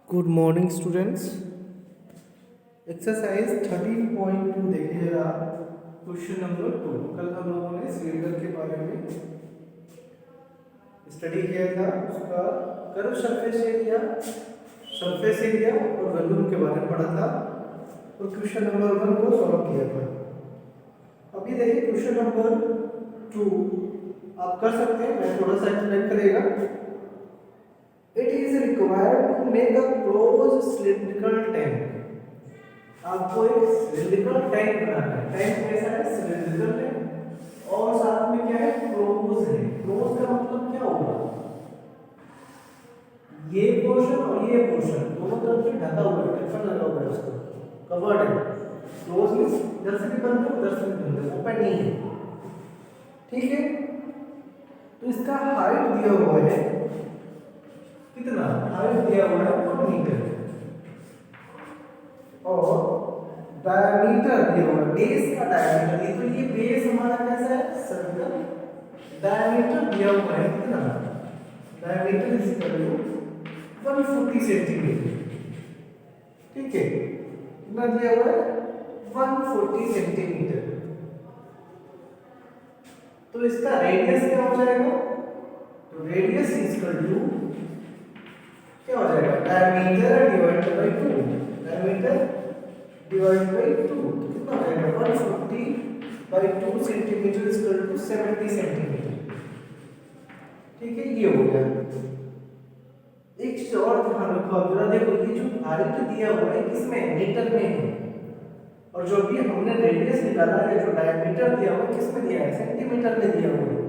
Good morning students. Exercise 13.2 देखिए जरा। Question number 2। कल हम लोगों ने सिलेंडर के बारे में स्टडी किया था। उसका कर्व सरफेस एरिया और वॉल्यूम के बारे में पढ़ा था और क्वेश्चन नंबर 1 को सॉल्व किया था। अभी देखिए क्वेश्चन नंबर 2 आप कर सकते हैं, मैं थोड़ा सा एक्सप्लेन करेगा। It is required to make a closed cylindrical tank। आपको एक सिलिंड्रिकल टैंक बनाना है। टैंक कैसा है? सिलिंड्रिकल है और साथ में क्या है? क्लोज है। क्लोज का मतलब क्या होगा? ये पोर्शन और ये पोर्शन दोनों तरफ से ढका हुआ है, ढक्कन लगा हुआ है, उसको कवर्ड है। क्लोज मींस इधर से भी बंद है, उधर से भी बंद है, ओपन नहीं है। ठीक है, तो इसका हाइट दिया हुआ है कितना? हाइट दिया हुआ है 1 मीटर और डायमीटर दिया हुआ है, बेस का डायमीटर। ये तो ये बेस हमारा कैसा है? सर्कल। डायमीटर दिया हुआ है कितना? Diameter is equal to 140 centimetre. ठीक है, कितना दिया हुआ है? 140 सेंटीमीटर। तो इसका रेडियस क्या हो जाएगा? तो रेडियस इज इक्वल टू क्या हो जाएगा? Diameter divided by 2। Diameter divided by 2 तो कितना हो जाएगा? 140 by 2 centimetre is equal to 70 centimetre. ठीक है, ये हो गया। एक चीज और ध्यान रखो, जरा देखो, ये जो हाइट दिया हुआ है किसमें? मीटर में है। और जो भी हमने रेडियस निकाला है, जो डायमीटर दिया हुआ है किसमें दिया है? सेंटीमीटर में दिया हुआ है।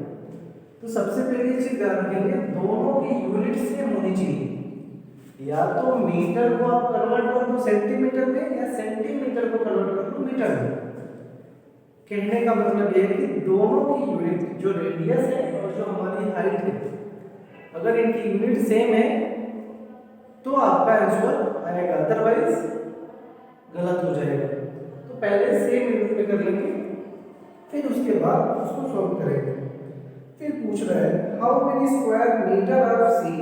तो सबसे पहली चीज ध्यान रखेंगे, दोनों की यूनिट सेम होनी चाहिए। या तो मीटर को आप कन्वर्ट कर दो सेंटीमीटर में, या सेंटीमीटर को कन्वर्ट कर दो मीटर में। कहने का मतलब ये है कि दोनों की यूनिट, जो रेडियस है और जो हमारी हाइट है, अगर इनकी यूनिट सेम है तो आपका आंसर आएगा, अदरवाइज गलत हो जाएगा। तो पहले सेम यूनिट में कर लेंगे, फिर उसके बाद उसको सॉल्व करेंगे। फिर पूछ रहा है how many square metre of C.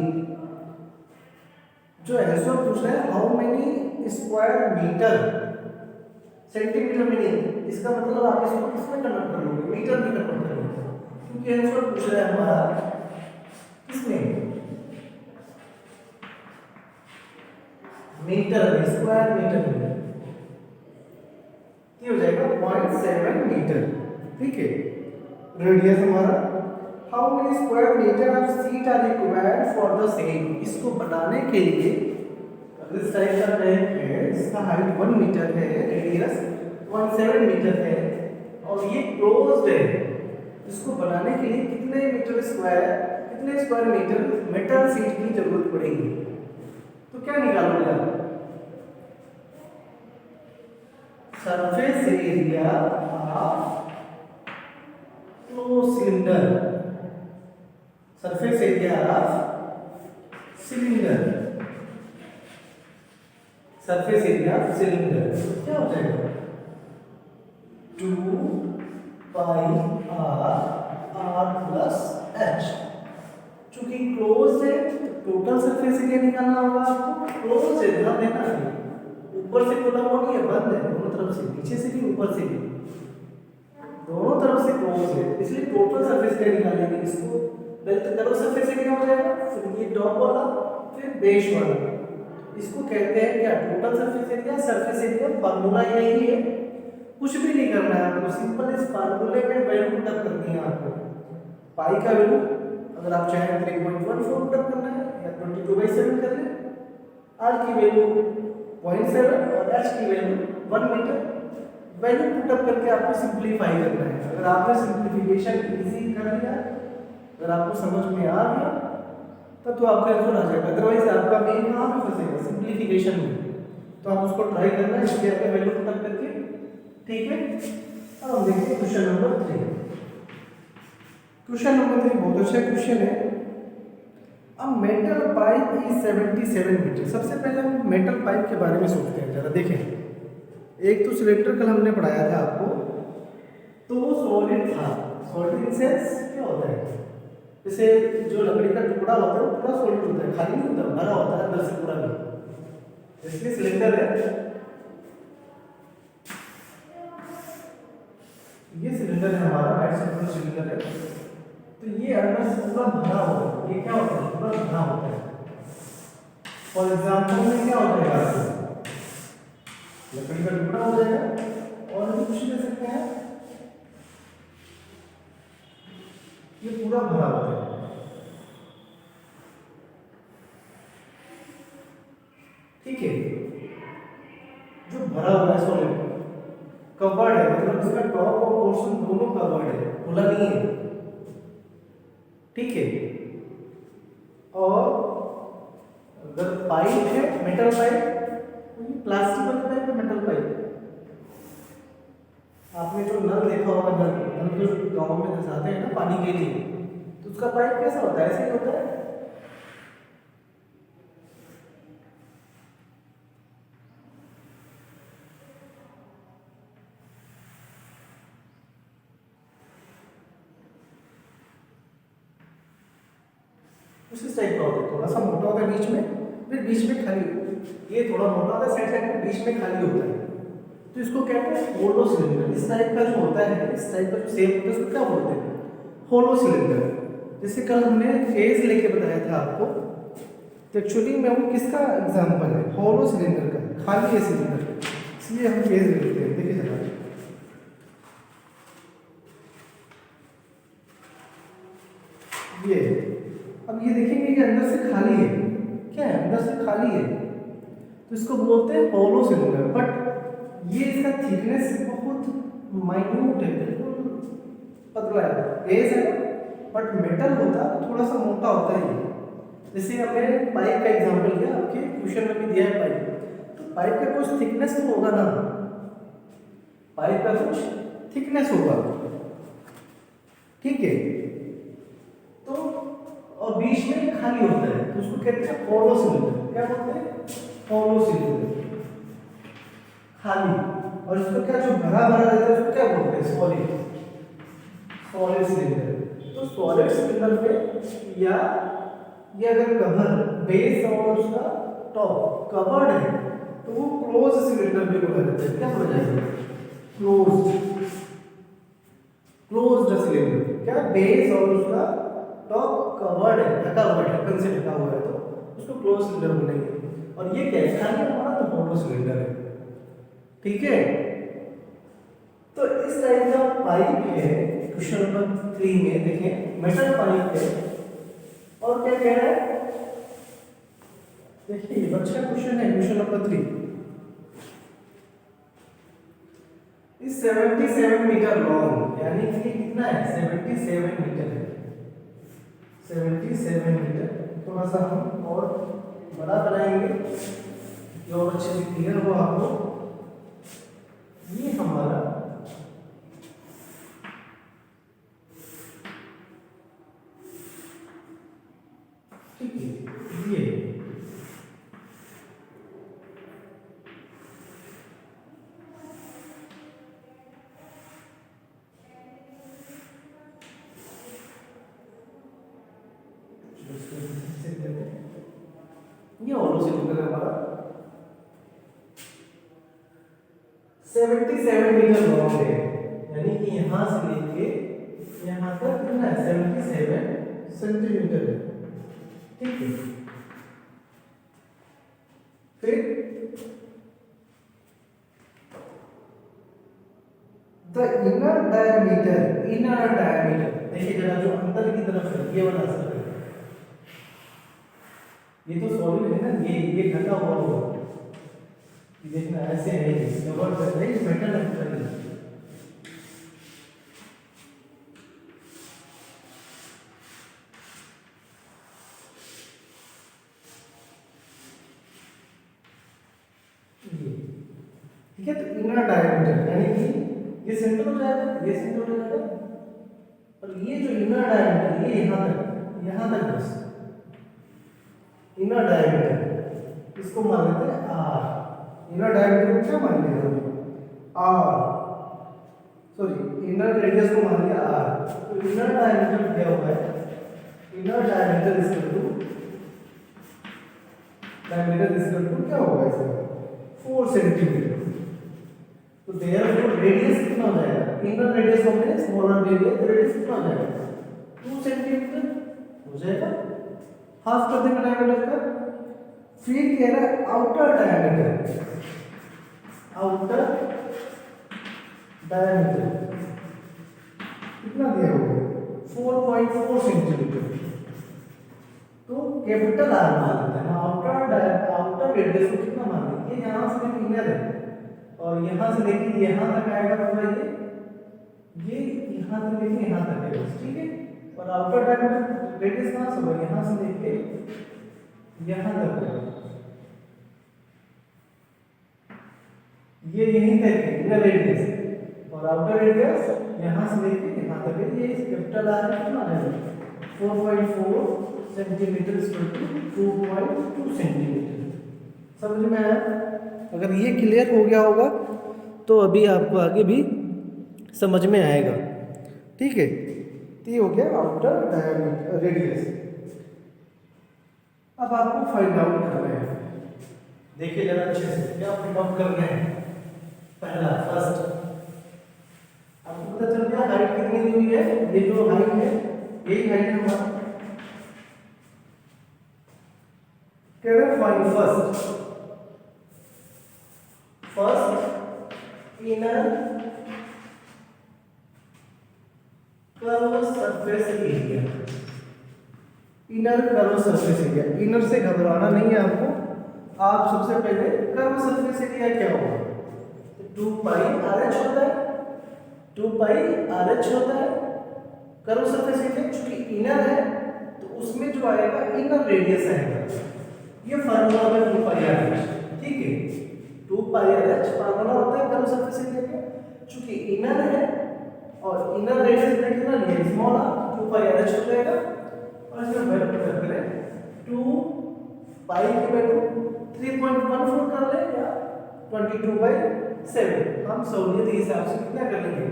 जो आंसर पूछ रहा है how many square metre, centimetre में नहीं। इसका मतलब आप इसको किसमें कन्वर्ट कर लोगे? मीटर में कन्वर्ट कर लोगे, क्योंकि आंसर पूछ रहा है हमारा किसमें? मीटर में, स्क्वायर मीटर में। ये हो जाएगा 0.7 मीटर। ठीक है, रेडियस हमारा। How many square metre of sheet are required for the same. इसको बनाने के लिए अगर इस टाइप का टैंक है, इसका हाइट 1 मीटर है, रेडियस 0.7 मीटर है और ये क्लोज्ड है, इसको बनाने के लिए कितने स्क्वायर मीटर मेटल शीट की जरूरत पड़ेगी? तो क्या निकालोगे आप? Surface area of close cylinder. Surface area of cylinder, surface area of cylinder क्या हो जाएगा? 2 पाई आर प्लस एच। चूंकि क्लोज है तो टोटल सरफेस एरिया निकालना होगा आपको। क्लोज है, ध्यान देना है, ऊपर से खुला हुआ नहीं है, बंद है दोनों तरफ से, नीचे से भी ऊपर से भी, दोनों तरफ से क्लोज है, इसलिए टोटल सरफेस एरिया निकालेंगे। इसको पहले तो सरफेस एरिया हो जाएगा, फिर ये टॉप वाला, फिर बेस वाला। इसको कहते हैं क्या? Total surface area. Surface area formula यही है, कुछ भी नहीं करना है आपको, सिंपल इस फार्मूले में वैल्यू पुटअप करनी है आपको। पाई का वैल्यू अगर आप चाहें 3.14 पुटअप करना है या 22/7 कर ले। आर की वैल्यू 0.7 और एच की वैल्यू 1 मीटर। वैल्यू पुटअप करके आपको सिंपलीफाई करना है। अगर आपने सिंपलीफिकेशन इजी कर लिया, अगर आपको समझ में आ गया तब तो आपका आंसर आ जाएगा। अदरवाइज आपका मेन कहाँ पे फंसेगा? सिंपलीफिकेशन में। तो आप उसको ट्राई करना है इसके आपका वैल्यू पुटअप करके। ठीक है, अब हम देखते हैं क्वेश्चन नंबर 3। क्वेश्चन नंबर 3 बहुत अच्छा क्वेश्चन है। अब मेटल पाइप इज 77 मीटर। सबसे पहले हम मेटल पाइप के बारे में सोचते हैं जरा। देखें, एक तो सिलेंडर कल हमने पढ़ाया था आपको, तो वो सॉलिड था। सॉलिड इन सेंस क्या होता है? जैसे जो लकड़ी का टुकड़ा होता है वो पूरा सॉलिड होता है, खाली नहीं होता, भरा होता है अंदर से पूरा भी। जैसे सिलेंडर है, ये सिलेंडर है हमारा, राइट सर्कुलर सिलेंडर है, तो ये अंदर से पूरा भरा होता है। ये क्या होता है, पूरा भरा होता है। फॉर एग्जाम्पल में क्या हो जाएगा, लकड़ी का टुकड़ा हो जाएगा, और भी कुछ ले सकते हैं, ये पूरा भरा होता है। ठीक है, जो भरा हुआ है सॉलिड कवर्ड है, मतलब इसका टॉप और पोर्शन दोनों कवर्ड है, खुला नहीं है। ठीक है, और अगर पाइप है, मेटल पाइप, प्लास्टिक वाली पाइप है, मेटल पाइप। आपने जो नल देखा होगा, नल जो गांव में दर्शाते हैं ना पानी के लिए, तो उसका पाइप कैसा होता है, ऐसे ही होता है। उसी टाइप का होता है, थोड़ा सा मोटा होता है बीच में, फिर बीच में खाली, ये थोड़ा मोटा होता है, साइड साइड में, बीच में खाली होता है, तो इसको कहते हैं होलो सिलेंडर। इस टाइप का जो होता है, इस टाइप का जो शेप होता है, उसको क्या बोलते हैं, होलो सिलेंडर। जैसे कल हमने फेज लेके बताया था आपको, तो एक्चुअली में वो किसका एग्जाम्पल है, होलो सिलेंडर का, खाली है सिलेंडर, इसलिए हम फेज लेते हैं। देखिए जरा, ये अब ये देखेंगे कि अंदर से खाली है, क्या है, अंदर से खाली है, तो इसको बोलते हैं होलो सिलेंडर। बट ये इसका थिकनेस बहुत माइन्यूट है, बिल्कुल पतला है, बेस है, बट मेटल होता है थोड़ा सा मोटा होता है ये। जैसे हमने पाइप का एग्जांपल दिया, आपके क्वेश्चन में भी दिया है पाइप, तो पाइप का कुछ थिकनेस तो होगा ना, पाइप का कुछ थिकनेस होगा। ठीक है, तो और बीच में खाली होता है, तो उसको कहते हैं होलो सिलेंडर। क्या बोलते हैं, होलो सिलेंडर, खाली। और इसको क्या, जो भरा भरा रहता है उसको क्या बोलते हैं, सॉलिड, सॉलिड सिलेंडर। तो सॉलिड सिलेंडर में या ये अगर कवर, बेस और उसका टॉप कवर्ड है, तो वो क्लोज सिलेंडर भी बोला जाता है। क्या बोला जाएगा, क्लोज, क्लोज्ड सिलेंडर। क्या, बेस और उसका टॉप कवर्ड है, ढका हुआ है, ढक्कन से ढका हुआ है, तो उसको क्लोज सिलेंडर बोलेंगे। और ये क्या है, खाली हमारा तो होलो सिलेंडर है। ठीक है, तो इस टाइप का पाइप है। क्वेश्चन नंबर 3 में देखें, मेटल पाइप है, और क्या कह रहा है, देखिए बच्चा क्वेश्चन है, क्वेश्चन नंबर 3 इस 77 मीटर लॉन्ग, यानी कि कितना है, 77 मीटर है, 77 मीटर। थोड़ा सा हम और बड़ा बनाएंगे जो अच्छे से क्लियर हो आपको। ये हमारा ठीक है, ये होलो सिलेंडर हमारा 77 मीटर लॉन्ग है, यानी कि यहां से लेके यहां तक कितना है, 77 सेंटीमीटर है। ठीक है, फिर the inner diameter, inner diameter देखिए जरा, जो अंदर की तरफ है, ये वाला सर्कल, ये तो सॉलिड है ना, ये ढका हुआ होगा, ये देखना ऐसे है, कवर कर रहे हैं, मेटल है। ठीक है, तो इनर डायमीटर यानी कि ये सेंटर हो जाएगा, ये सेंटर हो जाएगा, और ये जो इनर डायमीटर, ये यहां तक बस इनर डायमीटर, इसको मान लेते हैं आर। इनर डायमीटर को क्या मान लिया हमने, आर, सॉरी इनर रेडियस को मान लिया आर। तो इनर डायमीटर क्या होगा, inner diameter is equal to, diameter is equal to क्या होगा इसका, 4 सेंटीमीटर। तो देयरफॉर रेडियस कितना हो जाएगा, इनर रेडियस हमने स्मॉलर ले लिया तो रेडियस कितना हो जाएगा 2 सेंटीमीटर हो जाएगा, हाफ कर देंगे डायमीटर का। फिर कह रहा है आउटर डायमीटर, आउटर डायमीटर कितना दिया होगा 4.4 सेंटीमीटर। तो कैपिटल आर मान लेते हैं, आउटर रेडियस को कितना मान लेंगे, ये यहाँ से लेके इनर है और यहाँ से लेके यहाँ तक आएगा पूरा, ये यहाँ से लेके यहाँ तक है, ठीक है। और आउटर डायमीटर रेडियस कहाँ से होगा, यहाँ से लेके यहाँ तक है, ये यहीं तक है इनर रेडियस, और आउटर रेडियस यहाँ से लेके यहाँ तक है। ये कैपिटल आर कितना है 4.4 सेंटीमीटर टू 2.2 सेंटीमीटर। समझ में आया? अगर ये क्लियर हो गया होगा तो अभी आपको आगे भी समझ में आएगा, ठीक है। तो ये हो गया आउटर डायमीटर रेडियस। अब आपको फाइंड आउट करना है, देखिए जरा अच्छे से क्या फाइंड आउट करना है। पहला फर्स्ट आपको पता चल गया हाइट कितनी दी हुई है, ये जो हाइट है यही हाइट है हमारा। कैसे find first inner curve surface area, inner curve surface area. Inner से घबराना नहीं है आपको, आप सबसे पहले कर्व सरफेस एरिया क्या होगा, 2 पाई RH होता है, 2 पाई RH होता है कर्व सरफेस एरिया। चूंकि इनर है तो उसमें जो आएगा इनर रेडियस आएगा, ये फार्मूला है 2 पाई RH, ठीक है। 2 पाई RH फार्मूला होता है कर्व सरफेस एरिया का। चूंकि इनर है और इनर रेडियस में कितना लिया स्मॉल r, 2 पाई RH हो जाएगा। और इसमें वैल्यू पुट करें 2 पाई की वैल्यू 3.14 कर ले या 22/7, हम सहूलियत के हिसाब से कितना कर लेंगे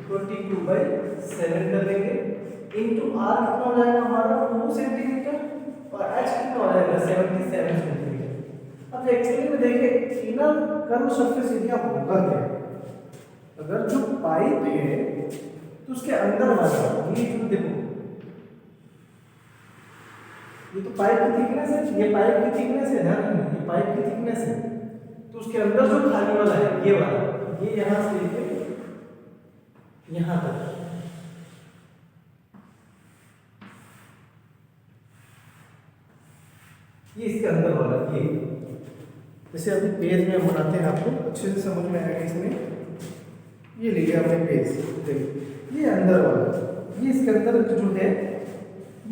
22/7 कर लेंगे। इनटू r कितना हो जाएगा हमारा 2 सेंटीमीटर और h कितना हो जाएगा 77 सेंटीमीटर। अब एक्चुअली में देखिए इनर कर्व सरफेस एरिया होगा क्या, अगर जो पाइप है तो उसके अंदर वाला ये जो देखो ये तो पाइप की थिकनेस है, ये पाइप की थिकनेस है, ध्यान रखना ये पाइप की थिकनेस है। तो उसके अंदर जो खाली वाला है ये वाला, ये यहां से लेके यहां तक, ये इसके अंदर वाला, ये जैसे अभी पेज में हम बनाते हैं आपको अच्छे से समझ में आएगा। इसमें ये ले लिया हमने पेज, देखिए ये अंदर वाला, ये इसके अंदर जो है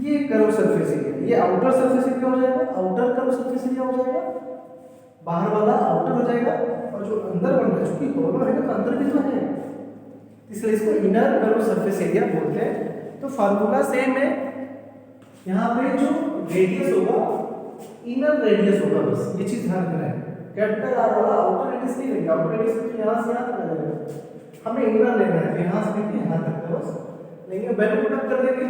ये कर्व सरफेस एरिया, ये आउटर सरफेस एरिया हो जाएगा, आउटर कर्व सरफेस एरिया हो जाएगा, बाहर वाला आउटर हो जाएगा। और जो अंदर बन रहा है चूंकि कॉर्नर है तो अंदर भी तो है, इसलिए इसको इनर कर्व सरफेस एरिया बोलते हैं। तो फार्मूला सेम है, यहाँ पे जो रेडियस होगा इनर रेडियस होगा, बस ये चीज ध्यान रखना है। कैपिटल आर वाला आउटर रेडियस नहीं लेंगे, आउटर रेडियस तो यहाँ से यहाँ तक आ जाएगा, हमें इनर लेना है, यहाँ से लेके यहाँ तक का बस लेंगे। वैल्यू पुट कर देंगे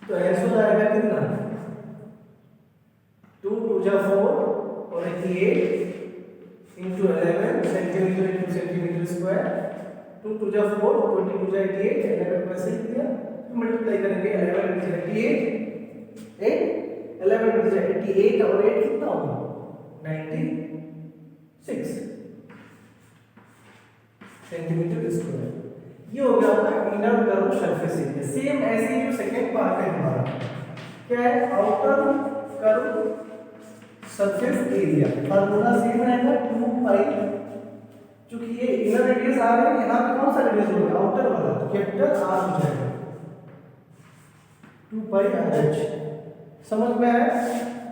तो ऐसा हो जाएगा कितना 2 2 जा 4 और 88 into 11 centimetre into centimetre square, 2 2 जा 4 22 जा 88, 11 को ऐसे लिख दिया तो मल्टीप्लाई करेंगे 11 into 88 8 11 into 88 और 8 कितना होगा 96 सेंटीमीटर स्क्वायर। ये हो गया आपका inner curve surface area. Same ऐसे ही जो सेकंड पार्ट है हमारा क्या है outer curve surface area, formula same रहेगा 2 पाई, क्योंकि ये इनर रेडियस आ रहा है, यहाँ पे कौन सा रेडियस होगा आउटर वाला, तो कैपिटल आर हो जाएगा 2 पाई RH। समझ में आया?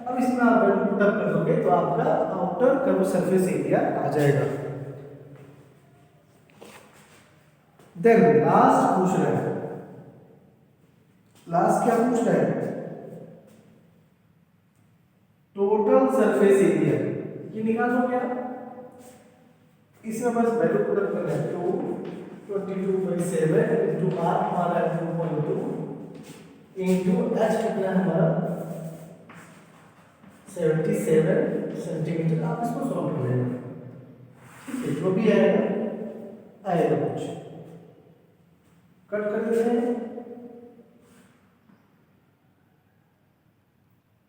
अब इसमें आप वैल्यू पुट अप कर दोगे तो आपका आउटर कर्व सरफेस एरिया आ जाएगा। देन लास्ट पूछ रहा है, लास्ट क्या पूछ रहा है टोटल सरफेस एरिया, ये निकालो क्या, इसमें बस वैल्यू पुट अप करना है 22/7 into r हमारा 2.2 into h कितना है हमारा 77 सेंटीमीटर। आप इसको सॉल्व कर लेना, ठीक है। जो भी आएगा कुछ कट कर देते हैं।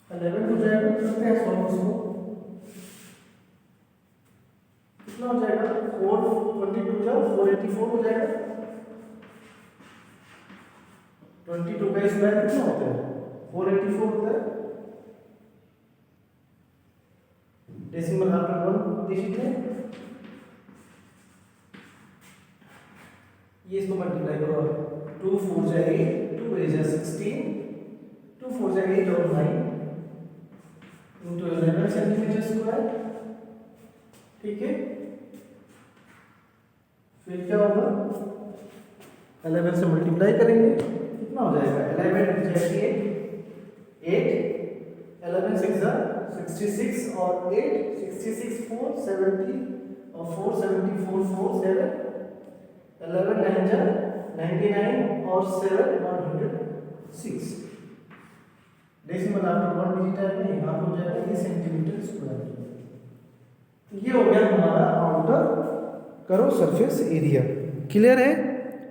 11 हो जाएगा, करते हैं सॉल्व इसको। कितना हो जाएगा? 422 जा 484 हो जाएगा। 22 का स्क्वायर कितना होता है? 484 होता है। डेसिमल आफ्टर 1 डिजिट है, ये इसको मल्टीप्लाई करो। 2 4 जा 8, 2 8 जा 16, 2 4 जा 8 और 9 into 11 सेंटीमीटर स्क्वायर, ठीक है। फिर क्या होगा? 11 से मल्टीप्लाई करेंगे, कितना हो जाएगा? 11 जाएगी 8, 11 6 जा 66 और 8 66 4 70 और 4 74 4 7 11 9 जा 99 और 7 106। डेसिमल आफ्टर 1 डिजिट है, यहाँ हो जाएगा ये सेंटीमीटर स्क्वायर। ये हो गया हमारा आउटर करो सरफेस एरिया। क्लियर है?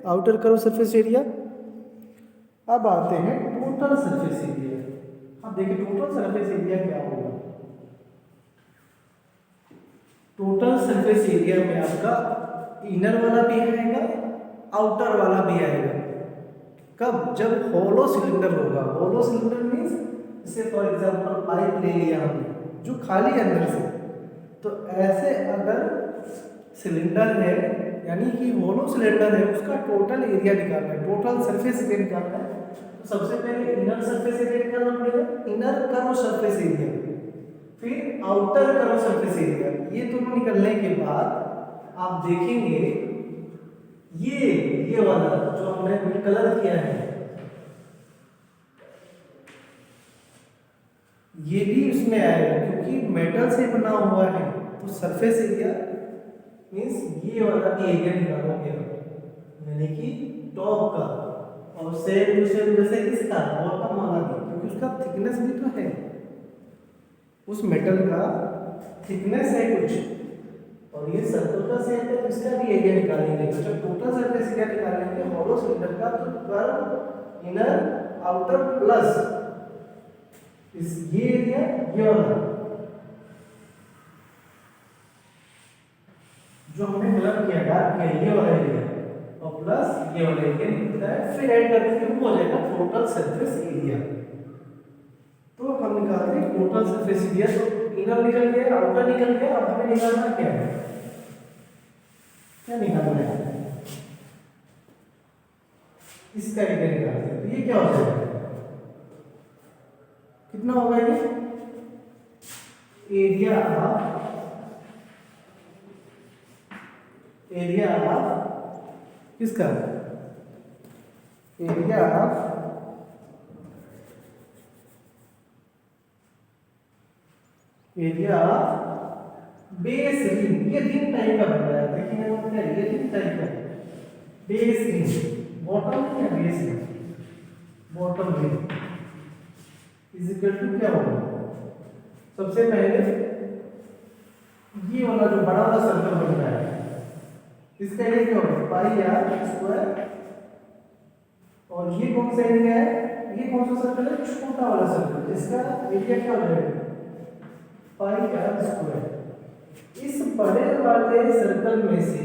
आउटर करो सरफेस एरिया। अब आते हैं टोटल सरफेस एरिया। अब देखिए टोटल सरफेस एरिया क्या होगा। टोटल सरफेस एरिया में आपका इनर वाला भी आएगा, आउटर वाला भी आएगा। कब? जब होलो सिलेंडर होगा। होलो सिलेंडर मीन्स जैसे फॉर एग्जांपल पाइप ले लिया हमने जो खाली है अंदर से, तो ऐसे अगर सिलेंडर है यानी कि होलो सिलेंडर है, उसका टोटल एरिया निकालना है, टोटल सरफेस एरिया निकालना है। तो सबसे पहले इनर सरफेस एरिया निकालना पड़ेगा, इनर करो सरफेस एरिया, फिर आउटर करो सरफेस एरिया। ये दोनों निकलने के बाद आप देखेंगे ये वाला जो हमने कलर किया है ये भी उसमें आएगा, क्योंकि मेटल से बना हुआ है। तो सरफेस एरिया मीन्स ये वाला भी एरिया निकालोगे यानी कि टॉप का, और सेम टू सेम जैसे इसका बॉटम वाला भी, क्योंकि उसका थिकनेस भी तो है, उस मेटल का थिकनेस है कुछ, और ये सर्कल का शेप है, इसका भी एरिया निकालेंगे। तो जब टोटल सरफेस एरिया निकालेंगे होलो सिलेंडर का, तो कर्व इनर आउटर प्लस इस ये एरिया ये वाला जो हमने कलर किया डार्क किया ये वाला एरिया और प्लस ये वाला एरिया निकलता है, फिर ऐड करके फिर हो जाएगा टोटल सरफेस एरिया। तो हम निकालते हैं टोटल सरफेस एरिया। तो इनर निकल गया, आउटर निकल गया, अब हमें निकालना क्या है? क्या निकालना है? इसका एरिया निकालते हैं। तो ये क्या हो जाएगा? कितना होगा ये? एरिया ऑफ किसका? Area of base ring. ये रिंग टाइप का बन रहा है, देखिए यहाँ पे ये रिंग टाइप का बेस रिंग, बॉटम या base ring, bottom ring is equal to क्या होगा? सबसे पहले ये वाला जो बड़ा वाला सर्कल बन रहा है इसका एरिया क्या होगा? पाई आर स्क्वायर। और ये कौन सा एरिया है? ये कौन सा सर्कल है? छोटा वाला सर्कल, इसका एरिया क्या हो जाएगा? पाई आर स्क्वायर। इस बड़े वाले सर्कल में से,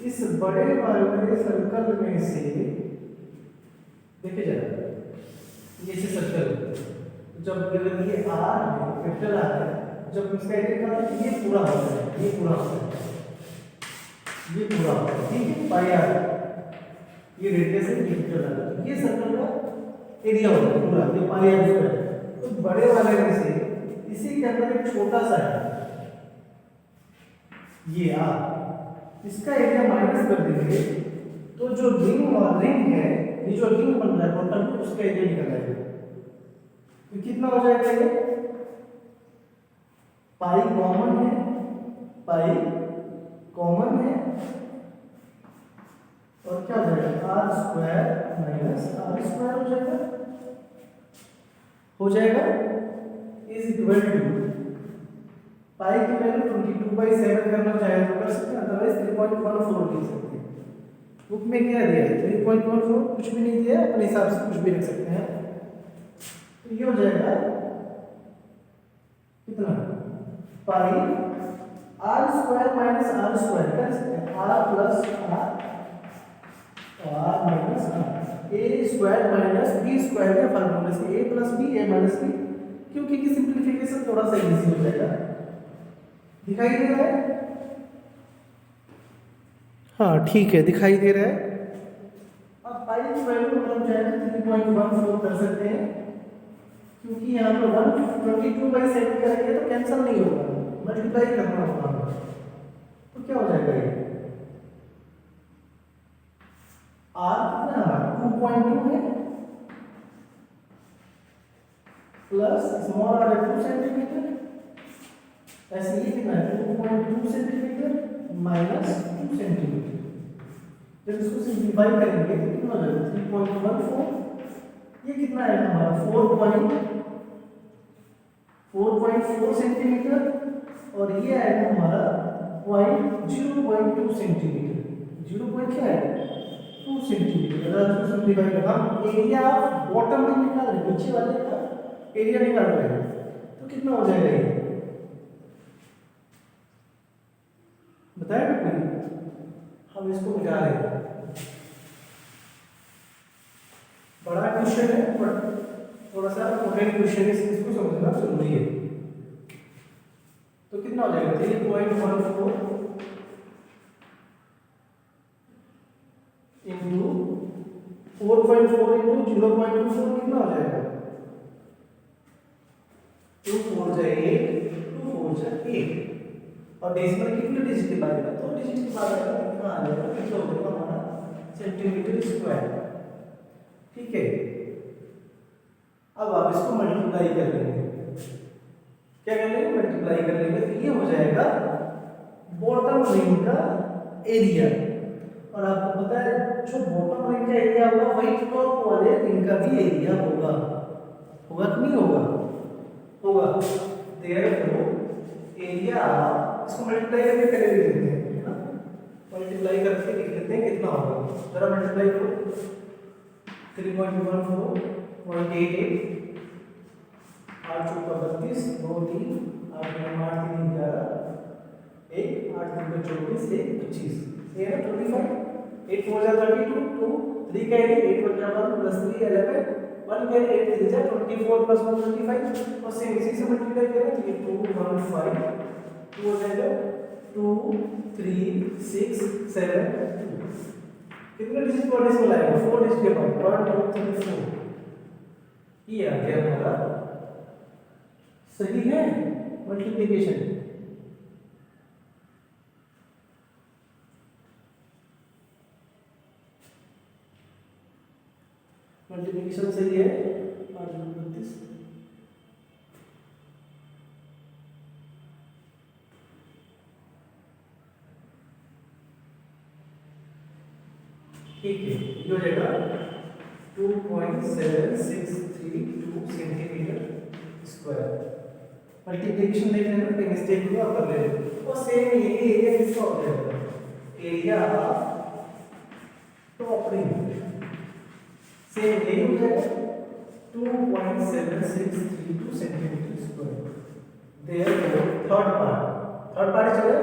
इस बड़े वाले सर्कल में से देखिए जरा, ये से सर्कल जब ये आर है, कैपिटल आर है, जब इसका एरिया निकालते हैं ये पूरा होता है, ये पूरा होता है, ये पूरा होता है, ठीक है। पाई आर ये रेडियस है, कैपिटल आर, ये सर्कल का एरिया होता है पूरा, ये पाई आर स्क्वायर। तो बड़े वाले में से इसी के अंदर एक छोटा सा है ये आर, इसका एरिया माइनस कर देंगे तो जो रिंग है, ये जो रिंग बन रहा है बॉटम में, उसका एरिया निकल आएगा। तो कितना हो जाएगा ये? पाई कॉमन है, पाई कॉमन है, और क्या हो जाएगा? R square minus r square हो जाएगा, इज इक्वल टू पाई की वैल्यू 22/7 करना चाहे तो कर सकते हैं, अदरवाइज 3.14 लिख सकते हैं। बुक में क्या दिया है 3.14, कुछ भी नहीं दिया है, अपने हिसाब से कुछ भी रख सकते हैं। तो ये हो जाएगा कितना pi r square minus r square कर सकते हैं, r plus r minus r, a square minus b square के फॉर्मूले से a plus b a minus b, क्योंकि की सिंपलीफिकेशन थोड़ा सा इजी हो जाएगा। दिखाई दे रहा है? हाँ ठीक है, दिखाई दे रहा है। अब पाई की वैल्यू हम चाहे तो 3.14 कर सकते हैं, क्योंकि यहाँ पे 122/7 करेंगे तो कैंसिल नहीं होगा, मल्टीप्लाई करना होगा। तो क्या हो जाएगा ये आर कितना 2.2 है प्लस स्मॉल आर 2 सेंटीमीटर, ऐसे ये कितना है 2.2 सेंटीमीटर माइनस 2 सेंटीमीटर। जब इसको सिंप्लीफाई करेंगे तो कितना हो जाएगा 3.14, ये कितना है हमारा 4.4 सेंटीमीटर, और ये आएगा हमारा 0.2 सेंटीमीटर, 0. क्या है 2 सेंटीमीटर। अगर इसको सिंप्लीफाई करना, हम एरिया ऑफ बॉटम में निकाल रहे हैं, नीचे वाले का एरिया निकाल रहे हैं, तो कितना हो जाएगा ये बताएगा कोई? हम इसको मिला रहे हैं, बड़ा क्वेश्चन है बट थोड़ा सा इम्पोर्टेंट क्वेश्चन है, इसको समझना जरूरी है। तो कितना हो जाएगा 3.14 इंटू 4.4 इंटू 0.24 कितना हो जाएगा 2 4 जाए 8, 2 4 जाए 8, और डेसिमल कितने डिजिट के बाद आएगा, तो डिजिट के बाद आएगा कितना आ जाएगा, कितना हो जाएगा हमारा सेंटीमीटर स्क्वायर। ठीक है, अब आप इसको मल्टीप्लाई कर लेंगे, क्या कर लेंगे मल्टीप्लाई कर लेंगे, तो ये हो जाएगा बॉटम रिंग का एरिया। और आपको पता है जो बॉटम रिंग का एरिया होगा वही टॉप वाले रिंग का भी एरिया होगा, होगा कि नहीं होगा, होगा। देयरफॉर एरिया, इसको मल्टीप्लाई करके पहले लिख लेते हैं ना, मल्टीप्लाई करके लिख लेते हैं कितना होगा, जरा मल्टीप्लाई करो 3.14 188 8 चौका 32 2 3 8 9 8 3 11 1 8 3 24 1 25, ये है 25, 8 4 जा 32 2 3 कैरी 8 1 जा 1 प्लस 3 11 1 कैरी 8 3 जा 24 प्लस 1 25, और सेम इसी से मल्टीप्लाई करें तो ये 215 2 हो जाएगा 2 3 6 7 2, कितने डिजिट पर डेसिमल आएगा 4 डिजिट के बाद 1 2 3 4, ये आ गया हमारा सही है मल्टीप्लिकेशन। मल्टीप्लिकेशन सही है 8 32, ठीक है, ये हो जाएगा 2.7632 सेंटीमीटर स्क्वायर। मल्टीप्लिकेशन देख लेना, कहीं मिस्टेक हुआ कर ले, और सेम यही एरिया किसका हो जाएगा area of top ring, same यही हो जाएगा 2.7632 centimetre square. Therefore third part चले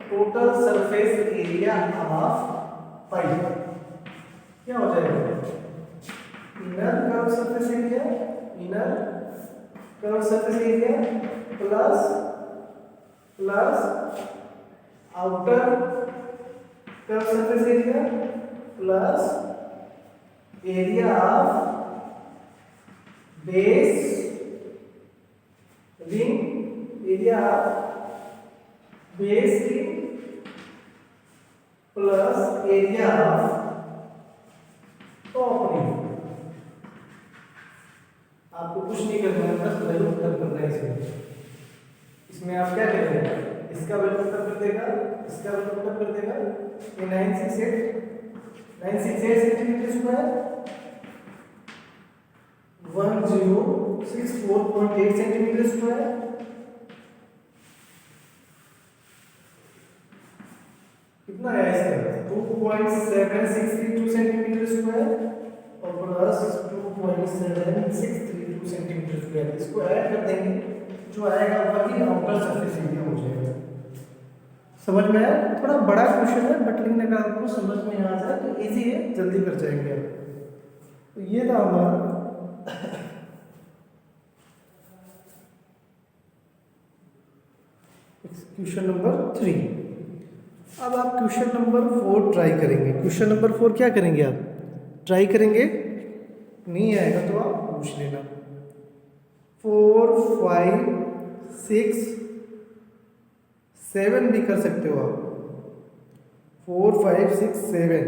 total surface area of pipe क्या हो जाएगा inner curve surface area, inner curve surface area plus outer curve surface area plus area of base ring, area of base ring plus area of top ring. आपको कुछ नहीं करना है, बस value put करना है इसमें आप क्या करेंगे, इसका वैल्यू पुट कर देगा, इसका वैल्यू पुट कर देगा, ये 968 सेंटीमीटर स्क्वायर 10 264.8 सेंटीमीटर स्क्वायर। कितना है इसका 2.7632 सेंटीमीटर स्क्वायर और प्लस 2.7632 सेंटीमीटर स्क्वायर, इसको ऐड कर देंगे, जो आएगा वही आउटर सरफेस एरिया हो जाएगा। समझ में आया? थोड़ा बड़ा क्वेश्चन है बट लिखने का आपको समझ में आ जाए तो इजी है, जल्दी कर जाएंगे आप। तो ये था हमारा क्वेश्चन नंबर 3। अब आप क्वेश्चन नंबर 4 ट्राई करेंगे। क्वेश्चन नंबर 4 क्या करेंगे आप? ट्राई करेंगे, नहीं आएगा तो आप पूछ लेना। 4, 5, 6, 7 भी कर सकते हो आप। 4, 5, 6, 7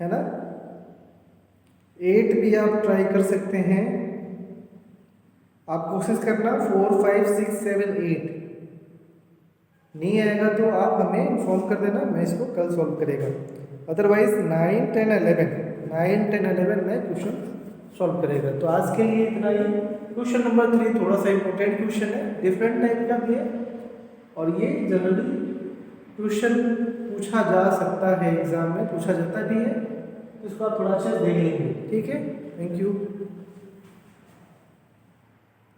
है ना। 8 भी आप ट्राई कर सकते हैं। आप कोशिश करना 4, 5, 6, 7, 8। नहीं आएगा तो आप हमें इन्फॉर्म कर देना, मैं इसको कल सॉल्व करेगा। अदरवाइज 9, 10, 11 में क्वेश्चन सॉल्व करेगा। तो आज के लिए इतना ही। क्वेश्चन नंबर 3 थोड़ा सा इंपॉर्टेंट क्वेश्चन है, डिफरेंट टाइप का भी है और ये जनरली क्वेश्चन पूछा जा सकता है, एग्जाम में पूछा जाता भी है, तो इसको आप थोड़ा अच्छा देख लेंगे। ठीक है, थैंक यू।